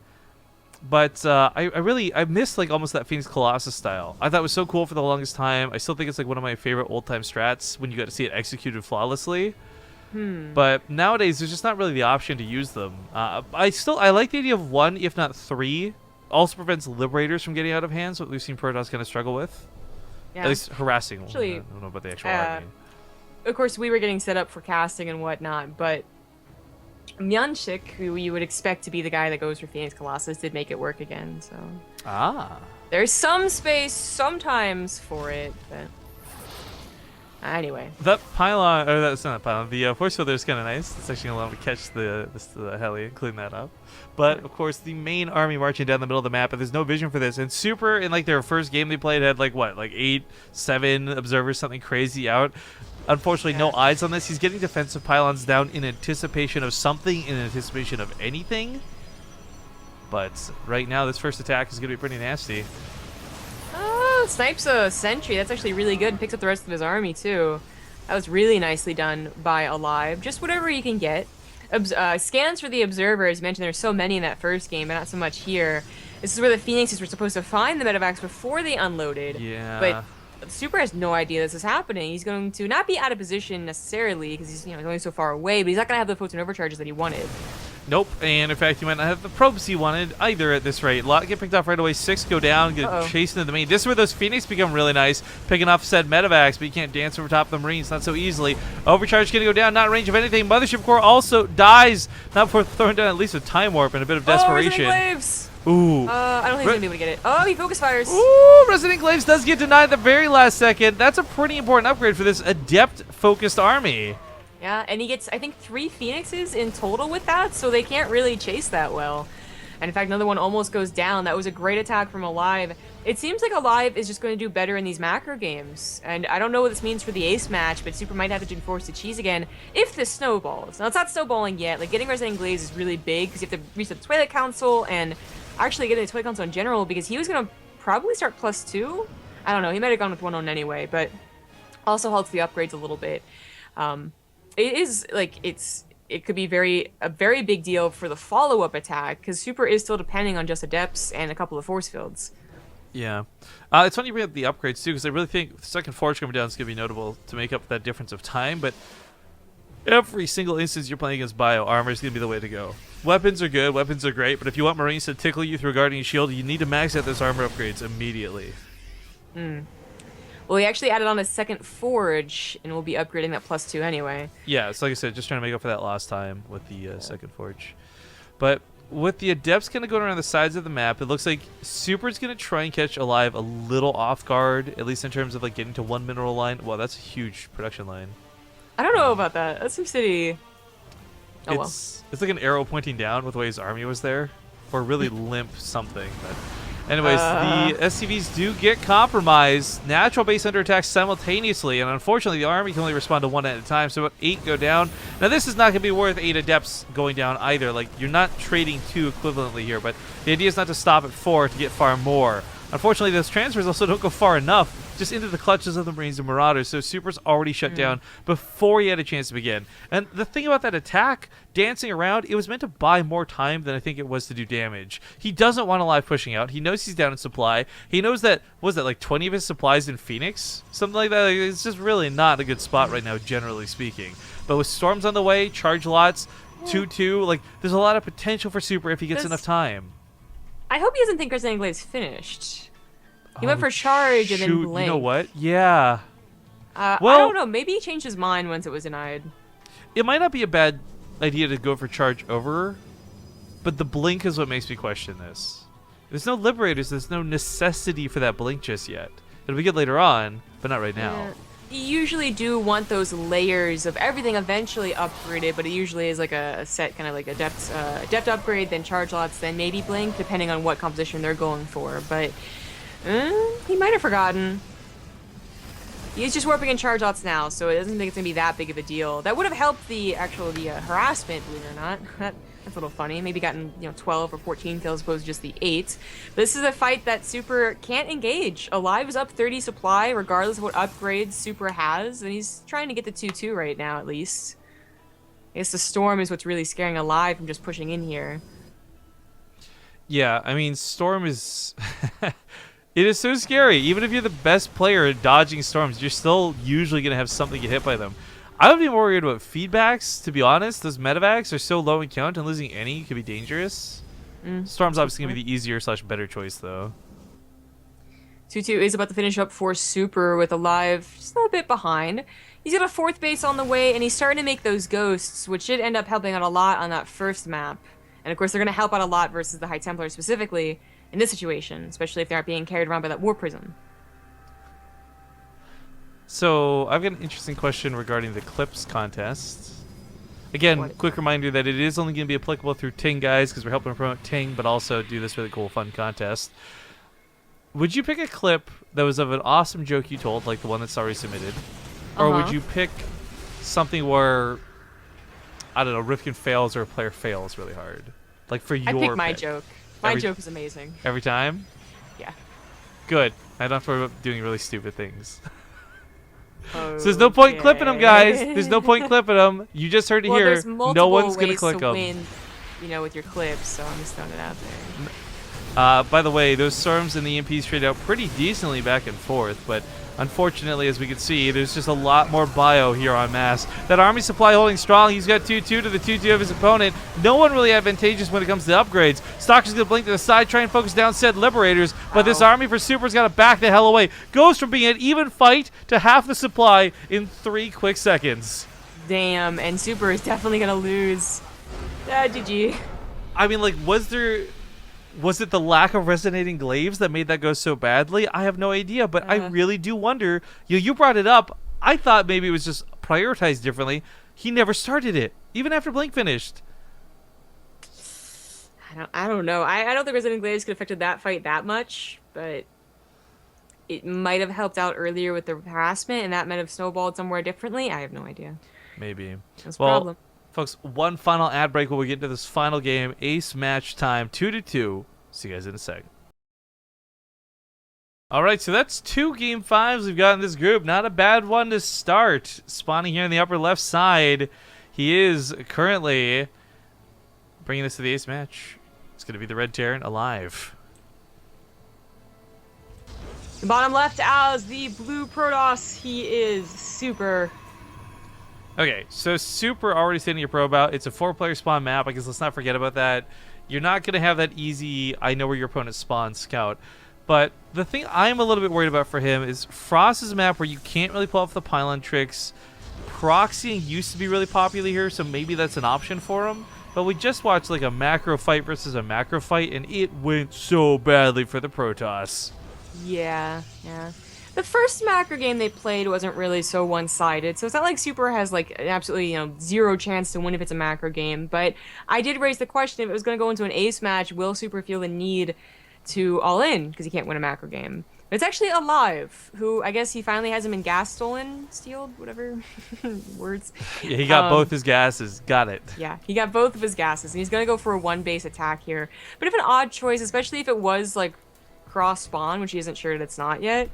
But I missed like almost that Phoenix Colossus style. I thought it was so cool for the longest time. I still think it's like one of my favorite old time strats when you got to see it executed flawlessly. But nowadays there's just not really the option to use them. I like the idea of 1, if not 3. Also prevents Liberators from getting out of hand, so we've seen Protoss kind of struggle with. Yeah. At least harassing. Actually, I don't know about the actual army. Of course, we were getting set up for casting and whatnot, but Myanchik, who you would expect to be the guy that goes for Phoenix Colossus, did make it work again, so. There's some space sometimes for it, but. Anyway. That pylon, or that's not a pylon, the force fielder is kind of nice. It's actually going to allow me to catch the heli and clean that up. But, of course, the main army marching down the middle of the map, and there's no vision for this. And Super, in like their first game they played, had like, what, like 8, 7 observers, something crazy out. Unfortunately, no eyes on this. He's getting defensive pylons down in anticipation of something, in anticipation of anything. But right now, this first attack is going to be pretty nasty. snipes a sentry. That's actually really good. Picks up the rest of his army, too. That was really nicely done by aLive. Just whatever you can get. Scans for the observers. You mentioned there's so many in that first game, but not so much here. This is where the Phoenixes were supposed to find the medevacs before they unloaded. Yeah. But Super has no idea this is happening. He's going to not be out of position necessarily because he's going so far away, but he's not going to have the photon overcharges that he wanted. Nope, and in fact, he might not have the probes he wanted either at this rate. A lot get picked off right away. 6 go down, get chased into the main. This is where those Phoenix become really nice, picking off said medevacs, but you can't dance over top of the Marines, not so easily. Overcharge going to go down, not in range of anything. Mothership Core also dies, not before throwing down at least a Time Warp and a bit of desperation. Ooh. I don't think he's going to be able to get it. Oh, he focus fires. Ooh, Resident Glaives does get denied at the very last second. That's a pretty important upgrade for this adept-focused army. Yeah, and he gets, I think, 3 Phoenixes in total with that, so they can't really chase that well. And in fact, another one almost goes down. That was a great attack from aLive. It seems like aLive is just going to do better in these macro games. And I don't know what this means for the ace match, but Super might have to be forced to cheese again if this snowballs. Now, it's not snowballing yet. Like, getting Resident Glaives is really big because you have to reset the Twilight Council and actually getting the Twilight Council in general because he was going to probably start +2. I don't know. He might have gone with 1 on anyway, but also halts the upgrades a little bit. It is like it could be a very big deal for the follow-up attack because Super is still depending on just adepts and a couple of force fields. Yeah, it's funny you bring up the upgrades too because I really think the second forge coming down is going to be notable to make up that difference of time. But every single instance you're playing against bio, armor is going to be the way to go. Weapons are good, weapons are great, but if you want Marines to tickle you through Guardian Shield, you need to max out those armor upgrades immediately. Well, he actually added on a second forge, and we'll be upgrading that +2 anyway. Yeah, it's like I said, just trying to make up for that last time with the second forge. But with the adepts kind of going around the sides of the map, it looks like Super's going to try and catch aLive a little off guard, at least in terms of like getting to 1 mineral line. Wow, that's a huge production line. I don't know about that. That's some city. Oh, well. It's like an arrow pointing down with the way his army was there, or really limp something. But anyways, the SCVs do get compromised. Natural base under attack simultaneously, and unfortunately the army can only respond to 1 at a time, so about 8 go down. Now this is not going to be worth 8 adepts going down either. Like, you're not trading 2 equivalently here, but the idea is not to stop at 4 to get far more. Unfortunately, those transfers also don't go far enough, just into the clutches of the Marines and Marauders, so Super's already shut down before he had a chance to begin. And the thing about that attack, dancing around, it was meant to buy more time than I think it was to do damage. He doesn't want aLive pushing out. He knows he's down in supply. He knows that, what was that, like 20 of his supplies in Phoenix? Something like that. Like, it's just really not a good spot right now, generally speaking. But with storms on the way, charge lots, 2-2, like, there's a lot of potential for Super if he gets enough time. I hope he doesn't think Resident Glaive's finished. He went for charge and then blink. You know what? Yeah. Well, I don't know. Maybe he changed his mind once it was denied. It might not be a bad idea to go for charge over, but the blink is what makes me question this. There's no liberators. There's no necessity for that blink just yet. It'll be good later on, but not right now. You usually do want those layers of everything eventually upgraded, but it usually is like a set kind of like adept upgrade, then charge lots, then maybe blink, depending on what composition they're going for. But he might have forgotten. He's just warping in charge lots now, so it doesn't think it's going to be that big of a deal. That would have helped the harassment, believe it or not. That's a little funny. Maybe gotten 12 or 14 kills opposed to just the 8. This is a fight that Super can't engage. aLive is up 30 supply, regardless of what upgrades Super has, and he's trying to get the 2-2 right now, at least. I guess the Storm is what's really scaring aLive from just pushing in here. Yeah, I mean, Storm is... It is so scary. Even if you're the best player at dodging storms, you're still usually going to have something get hit by them. I would be more worried about feedbacks, to be honest. Those medevacs are so low in count, and losing any could be dangerous. Storm's obviously going to be the easier/better choice, though. 2-2 is about to finish up for Super with aLive just a little bit behind. He's got a 4th base on the way, and he's starting to make those ghosts, which should end up helping out a lot on that first map. And of course, they're going to help out a lot versus the High Templar specifically in this situation, especially if they aren't being carried around by that War Prism. So, I've got an interesting question regarding the Clips contest. Again, quick reminder that it is only going to be applicable through TING, guys, because we're helping promote TING, but also do this really cool, fun contest. Would you pick a clip that was of an awesome joke you told, like the one that's already submitted? Or would you pick something where, I don't know, Rifkin fails or a player fails really hard? Like for your I pick my pick. joke. My joke is amazing. Every time? Yeah. Good. I don't have to worry about doing really stupid things. Okay. So there's no point clipping them, guys. There's no point clipping them. You just heard it well, here. there's multiple No one's gonna ways click to them. win, you know, with your clips. So I'm just throwing it out there. By the way, those storms and the EMPs trade out pretty decently back and forth, but unfortunately, as we can see, there's just a lot more bio here on Mass. That army supply holding strong. He's got 2-2 to the 2-2 of his opponent. No one really advantageous when it comes to upgrades. Stalker's going to blink to the side, try and focus down said Liberators, but this army for Super's got to back the hell away. Goes from being an even fight to half the supply in 3 quick seconds. Damn, and Super is definitely going to lose. GG. I mean, like, was it the lack of resonating glaives that made that go so badly? I have no idea, but I really do wonder. You brought it up. I thought maybe it was just prioritized differently. He never started it, even after Blink finished. I don't know. I don't think resonating glaives could have affected that fight that much, but it might have helped out earlier with the harassment, and that might have snowballed somewhere differently. I have no idea. Maybe. That's well, a problem. Folks, one final ad break while we get into this final game. Ace match time, 2-2. See you guys in a sec. All right, so that's 2 game 5s we've got in this group. Not a bad one to start. Spawning here in the upper left side, he is currently bringing us to the ace match. It's going to be the Red Terran aLive. The bottom left as the blue Protoss, he is Super. Okay, so Super already sending your probe out. It's a 4-player spawn map. I guess let's not forget about that. You're not going to have that easy, I know where your opponent spawns scout. But the thing I'm a little bit worried about for him is Frost's a map where you can't really pull off the pylon tricks. Proxying used to be really popular here, so maybe that's an option for him. But we just watched like a macro fight versus a macro fight, and it went so badly for the Protoss. Yeah. The first macro game they played wasn't really so one-sided, so it's not like Super has like an absolutely, zero chance to win if it's a macro game. But I did raise the question, if it was going to go into an ace match, will Super feel the need to all in because he can't win a macro game? But it's actually aLive, who I guess he finally has him in gas stolen, stealed, whatever words. Yeah, he got both his gases. Got it. Yeah, he got both of his gases, and he's going to go for a 1-base attack here. But if an odd choice, especially if it was like cross spawn, which he isn't sure that it's not yet.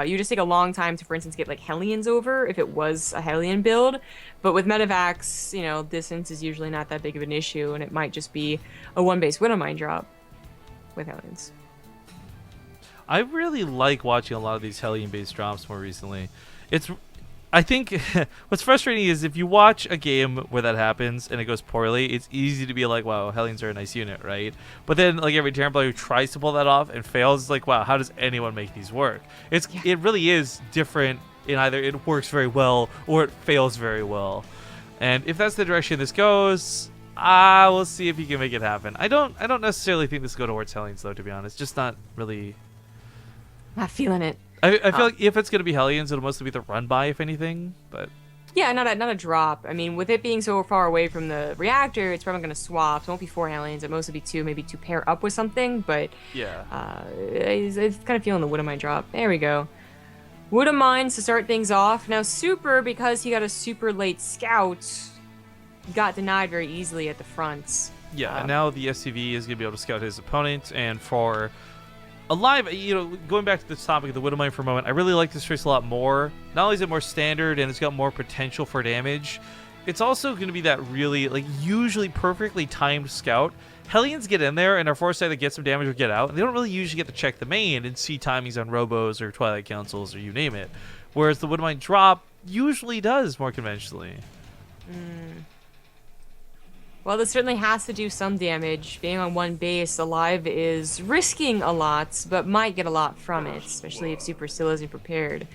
You just take a long time to, for instance, get like Hellions over if it was a Hellion build. But with Medivacs, distance is usually not that big of an issue, and it might just be a 1-base Widowmine drop with Hellions. I really like watching a lot of these Hellion-based drops more recently. I think what's frustrating is if you watch a game where that happens and it goes poorly, it's easy to be like, wow, Hellions are a nice unit, right? But then like every Terran player who tries to pull that off and fails is like, wow, how does anyone make these work? It really is different in either it works very well or it fails very well. And if that's the direction this goes, we'll see if he can make it happen. I don't necessarily think this will go towards Hellions though, to be honest. Just not really. Not feeling it. I feel like if it's going to be Hellions, it'll mostly be the run by, if anything. But yeah, not a drop. I mean, with it being so far away from the reactor, it's probably going to swap. So it won't be 4 Hellions. It mostly be 2, maybe 2 pair up with something. But yeah, it's kind of feeling the Widowmine drop. There we go. Widowmines to start things off. Now Super, because he got a super late scout, got denied very easily at the front. Yeah, and now the SCV is going to be able to scout his opponent, and for aLive, going back to this topic of the Widowmine for a moment, I really like this choice a lot more. Not only is it more standard and it's got more potential for damage, it's also going to be that really, usually perfectly timed scout. Hellions get in there and are forced to either get some damage or get out, and they don't really usually get to check the main and see timings on Robos or Twilight Councils or you name it. Whereas the Widowmine drop usually does more conventionally. Well, this certainly has to do some damage. Being on 1 base, aLive is risking a lot, but might get a lot from it, especially if Super still isn't prepared.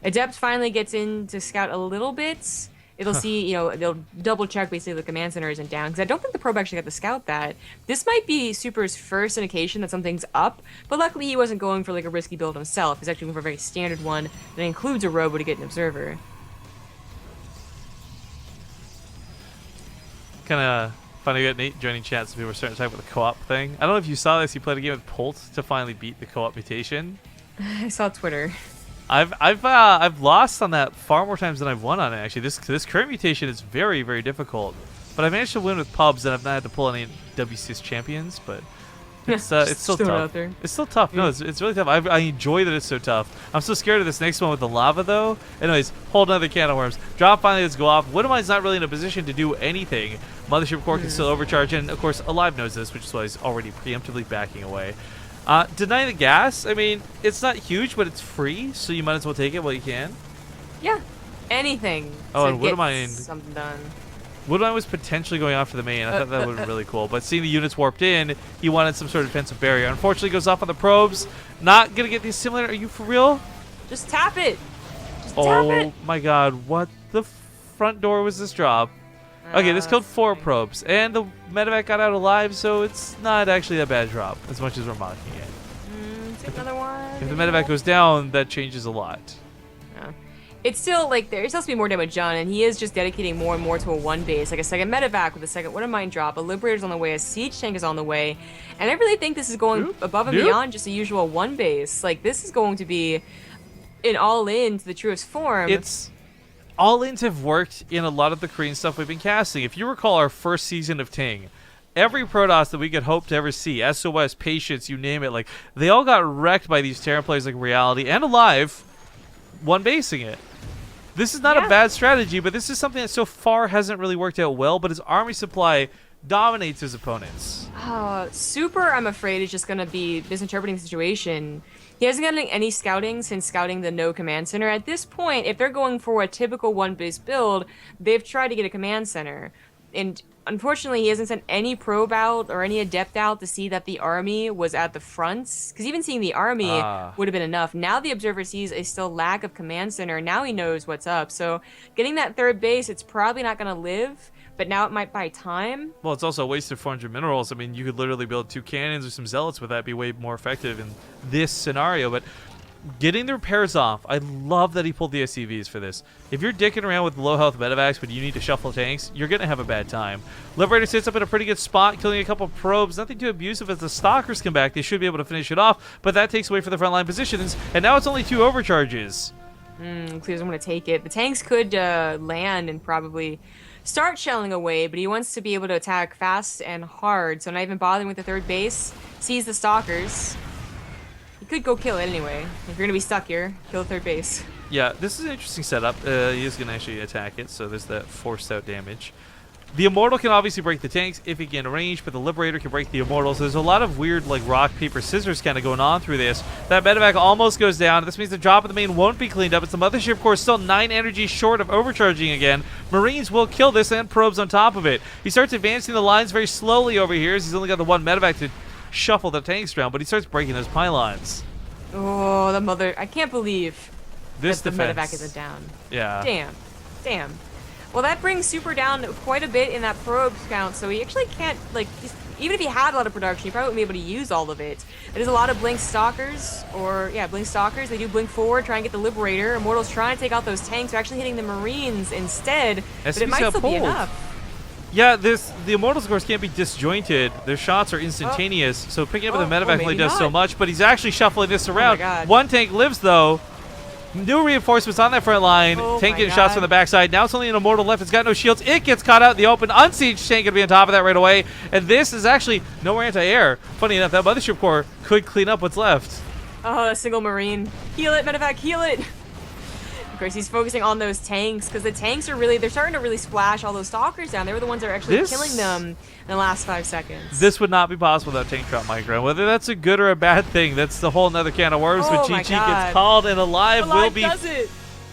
Adept finally gets in to scout a little bit. It'll see, they'll double check basically the command center isn't down, because I don't think the probe actually got to scout that. This might be Super's first indication that something's up, but luckily he wasn't going for a risky build himself. He's actually going for a very standard one that includes a robo to get an observer. Kind of funny that Nate joining chat, so people were starting to talk about the co-op thing. I don't know if you saw this. He played a game with Polt to finally beat the co-op mutation. I saw Twitter. I've lost on that far more times than I've won on it. Actually, this current mutation is very, very difficult. But I managed to win with pubs, and I've not had to pull any WCS champions. But It's still throw it tough. out there. It's still tough. No, it's really tough. I enjoy that it's so tough. I'm so scared of this next one with the lava, though. Anyways, hold another can of worms. Drop finally does go off. Widowmine's not really in a position to do anything. Mothership Core can still overcharge, and of course, aLive knows this, which is why he's already preemptively backing away. Denying the gas, I mean, it's not huge, but it's free, so you might as well take it while you can. Yeah, anything. Oh, to and get Widowmine something done. Widowmine was potentially going after the main. I thought that would have been really cool. But seeing the units warped in, he wanted some sort of defensive barrier. Unfortunately, goes off on the probes. Not going to get the assimilator. Are you for real? Just tap it. Just tap it. Oh my god. What the front door was this drop? Okay, this killed 4 probes. And the medevac got out alive, so it's not actually that bad drop, as much as we're mocking it. Take another one. If the medevac goes down, that changes a lot. Yeah. It's still, like, there's supposed to be more damage done, and he is just dedicating more and more to a 1 base, like a second medevac with a second Widowmine drop, a Liberator's on the way, a Siege Tank is on the way, and I really think this is going above and beyond just a usual 1 base. Like, this is going to be an all-in to the truest form. It's... All-ins have worked in a lot of the Korean stuff we've been casting. If you recall our first season of TING, every Protoss that we could hope to ever see, SOS, Patience, you name it, like, they all got wrecked by these Terran players like Reality and aLive, 1 basing it. This is not a bad strategy, but this is something that so far hasn't really worked out well, but his army supply dominates his opponents. Super, I'm afraid, is just going to be misinterpreting the situation. He hasn't gotten any scouting since scouting the no command center. At this point, if they're going for a typical 1 base build, they've tried to get a command center. And unfortunately, he hasn't sent any probe out or any adept out to see that the army was at the fronts. Because even seeing the army would have been enough. Now the observer sees a still lack of command center. Now he knows what's up. So getting that 3rd base, it's probably not going to live. But now it might buy time. Well, it's also a waste of 400 minerals. I mean, you could literally build 2 cannons or some zealots with that, be way more effective in this scenario. But getting the repairs off, I love that he pulled the SCVs for this. If you're dicking around with low health medevacs, but you need to shuffle tanks, you're going to have a bad time. Liberator sits up in a pretty good spot, killing a couple probes. Nothing too abusive as the stalkers come back. They should be able to finish it off, but that takes away from the frontline positions, and now it's only 2 overcharges. Clear doesn't want to take it. The tanks could land and probably start shelling away, but he wants to be able to attack fast and hard, so not even bothering with the 3rd base. Sees the stalkers. He could go kill it anyway. If you're going to be stuck here, kill the 3rd base. Yeah, this is an interesting setup. He is going to actually attack it, so there's that forced out damage. The Immortal can obviously break the tanks if he can range, but the Liberator can break the Immortal. So there's a lot of weird, like, rock, paper, scissors kind of going on through this. That medevac almost goes down. This means the drop of the main won't be cleaned up. It's the Mothership Core still 9 energy short of overcharging again. Marines will kill this and probes on top of it. He starts advancing the lines very slowly over here as he's only got the 1 medevac to shuffle the tanks around, but he starts breaking those pylons. Oh, the mother... I can't believe this that the defense. medevac isn't down. Yeah. Damn. Well, that brings Super down quite a bit in that probe count, so he actually can't, like, even if he had a lot of production, he probably wouldn't be able to use all of it. There's a lot of Blink Stalkers, Blink Stalkers. They do blink forward, try and get the Liberator. Immortal's trying to take out those tanks, they're actually hitting the Marines instead, but it might still be enough. Yeah, the Immortals, of course, can't be disjointed. Their shots are instantaneous, so picking up the medevac only does so much, but he's actually shuffling this around. One tank lives, though. New reinforcements on that front line. Tank getting shots from the backside. Now it's only an Immortal left. It's got no shields. It gets caught out in the open. Unsieged tank going to be on top of that right away. And this is actually nowhere anti-air. Funny enough, that Mothership Core could clean up what's left. Oh, a single Marine. Heal it, medevac, heal it. Of course, he's focusing on those tanks because the tanks are they're starting to really splash all those stalkers down. They were the ones that are actually killing them in the last 5 seconds. This would not be possible without tank drop micro. Whether that's a good or a bad thing, that's the whole nother can of worms. But GG gets called, and aLive will be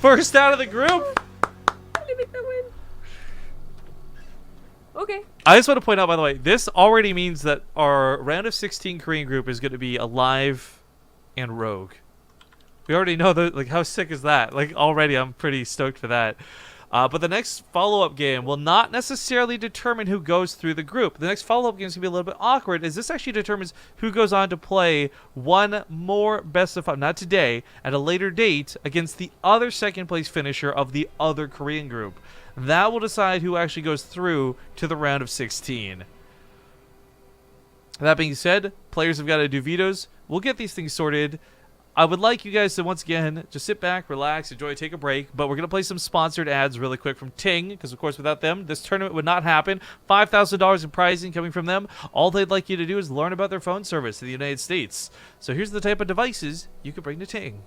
first out of the group. How did he make that win? Okay. I just want to point out, by the way, this already means that our round of 16 Korean group is going to be aLive and Rogue. We already know that. Like, how sick is that? Like, already, I'm pretty stoked for that. But the next follow-up game will not necessarily determine who goes through the group. The next follow-up game is going to be a little bit awkward, as this actually determines who goes on to play one more best of 5, not today, at a later date, against the other second-place finisher of the other Korean group. That will decide who actually goes through to the round of 16. That being said, players have got to do vetoes. We'll get these things sorted. I would like you guys to, once again, just sit back, relax, enjoy, take a break. But we're going to play some sponsored ads really quick from TING, because, of course, without them, this tournament would not happen. $5,000 in prizing coming from them. All they'd like you to do is learn about their phone service in the United States. So here's the type of devices you could bring to TING.